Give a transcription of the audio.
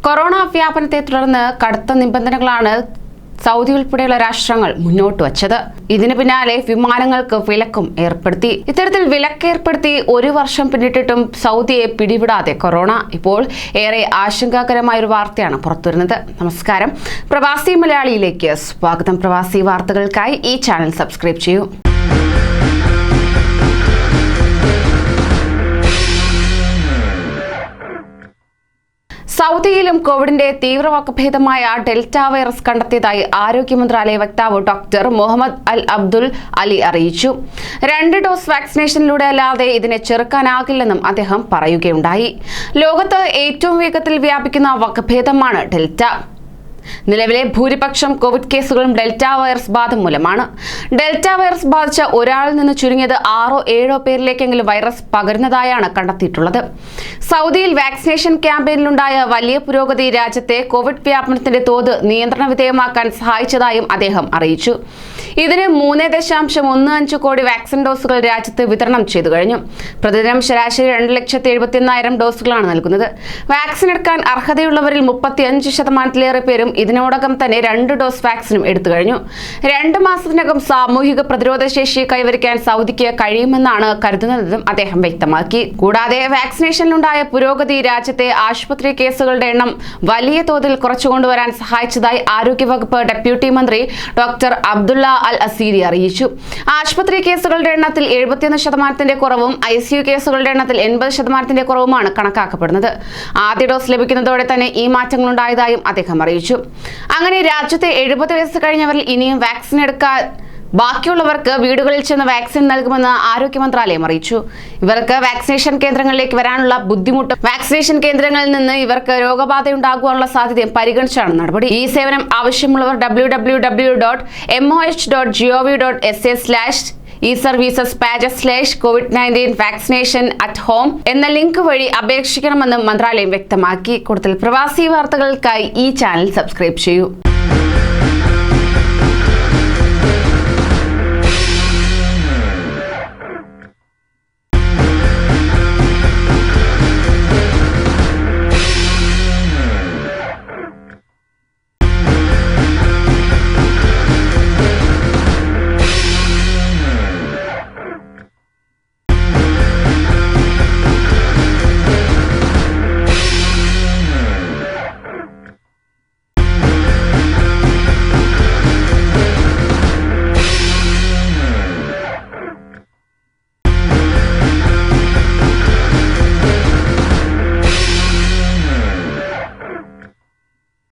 Corona വ്യാപനത്തെ തുടർന്ന് കടുത്ത നിബന്ധനകളാണ് സൗദി ഉൾപ്പെടെയുള്ള രാഷ്ട്രങ്ങൾ മുന്നോട്ട് വച്ചത്. ഇതിന് പിന്നാലെ വിമാനങ്ങൾക്ക് വിലക്കും ഏർപ്പെടുത്തി. ഇത്തരത്തിൽ വിലക്കേർപ്പെടുത്തി ഒരു വർഷം പിന്നിട്ടിട്ടും സൗദിയെ പിടിവിടാതെ കൊറോണ. ഇപ്പോൾ ഏറെ ആശങ്കാകരമായ ഒരു വാർത്തയാണ് പുറത്തുവരുന്നത്. നമസ്കാരം, പ്രവാസി മലയാളിയിലേക്ക് സ്വാഗതം. പ്രവാസി വാർത്തകൾക്കായി ഈ ചാനൽ സബ്സ്ക്രൈബ് ചെയ്യൂ. സൗദിയിലും കോവിഡിന്റെ തീവ്രവകഭേദമായ ഡെൽറ്റ വൈറസ് കണ്ടെത്തിയതായി ആരോഗ്യ മന്ത്രാലയ വക്താവ് ഡോക്ടർ മുഹമ്മദ് അൽ അബ്ദുൽ അലി അറിയിച്ചു. 2 ഡോസ് വാക്സിനേഷനിലൂടെ അല്ലാതെ ഇതിനെ ചെറുക്കാനാകില്ലെന്നും അദ്ദേഹം പറയുകയുണ്ടായി. ലോകത്ത് ഏറ്റവും വേഗത്തിൽ വ്യാപിക്കുന്ന വകഭേദമാണ് ഡെൽറ്റ. നിലവിലെ ഭൂരിപക്ഷം കോവിഡ് കേസുകളും ഡെൽറ്റ വൈറസ് ബാധ മൂലമാണ്. ഡെൽറ്റ വൈറസ് ബാധിച്ച ഒരാളിൽ നിന്ന് ചുരുങ്ങിയത് 6-7 പേരിലേക്കെങ്കിലും വൈറസ് പകരുന്നതായാണ് കണ്ടെത്തിയിട്ടുള്ളത്. സൗദിയിൽ വാക്സിനേഷൻ ക്യാമ്പയിനിലുണ്ടായ വലിയ പുരോഗതി രാജ്യത്തെ കോവിഡ് വ്യാപനത്തിന്റെ തോത് നിയന്ത്രണ വിധേയമാക്കാൻ സഹായിച്ചതായും അദ്ദേഹം അറിയിച്ചു. ഇതിന് 3.15 കോടി വാക്സിൻ ഡോസുകൾ രാജ്യത്ത് വിതരണം ചെയ്തു കഴിഞ്ഞു. പ്രതിദിനം ശരാശരി 2,71,000 ഡോസുകളാണ് നൽകുന്നത്. വാക്സിൻ എടുക്കാൻ അർഹതയുള്ളവരിൽ 35%-ലേറെ പേരും ഇതിനോടകം തന്നെ 2 ഡോസ് വാക്സിനും എടുത്തു കഴിഞ്ഞു. 2 മാസത്തിനകം സാമൂഹിക പ്രതിരോധ ശേഷി കൈവരിക്കാൻ സൗദിക്ക് കഴിയുമെന്നാണ് കരുതുന്നതെന്നും അദ്ദേഹം വ്യക്തമാക്കി. കൂടാതെ വാക്സിനേഷനിലുണ്ടായ പുരോഗതി രാജ്യത്തെ ആശുപത്രി കേസുകളുടെ എണ്ണം വലിയ തോതിൽ കുറച്ചുകൊണ്ടുവരാൻ സഹായിച്ചതായി ആരോഗ്യവകുപ്പ് ഡെപ്യൂട്ടി മന്ത്രി ഡോക്ടർ അബ്ദുള്ള അൽ അസീരി അറിയിച്ചു. ആശുപത്രി കേസുകളുടെ എണ്ണത്തിൽ 71% കുറവും ICU കേസുകളുടെ എണ്ണത്തിൽ 80% കുറവുമാണ് കണക്കാക്കപ്പെടുന്നത്. ആദ്യ ഡോസ് ലഭിക്കുന്നതോടെ തന്നെ ഈ മാറ്റങ്ങളുണ്ടായതായും അദ്ദേഹം അറിയിച്ചു. അങ്ങനെ രാജ്യത്തെ 70 വയസ്സ് കഴിഞ്ഞവരിൽ ഇനിയും വാക്സിൻ എടുക്കാൻ ബാക്കിയുള്ളവർക്ക് വീടുകളിൽ ചെന്ന് വാക്സിൻ നൽകുമെന്ന് ആരോഗ്യ മന്ത്രാലയം അറിയിച്ചു. ഇവർക്ക് വാക്സിനേഷൻ കേന്ദ്രങ്ങളിലേക്ക് വരാനുള്ള ബുദ്ധിമുട്ടും വാക്സിനേഷൻ കേന്ദ്രങ്ങളിൽ നിന്ന് ഇവർക്ക് രോഗബാധയുണ്ടാകുവാനുള്ള സാധ്യതയും പരിഗണിച്ചാണ് നടപടി. ഈ സേവനം ആവശ്യമുള്ളവർ www.moh.gov.sa/e-services/covid-19 vaccination at home എന്ന ലിങ്ക് വഴി അപേക്ഷിക്കണമെന്നും മന്ത്രാലയം വ്യക്തമാക്കി. കൂടുതൽ പ്രവാസി വാർത്തകൾക്കായി ഈ ചാനൽ സബ്സ്ക്രൈബ് ചെയ്യൂ.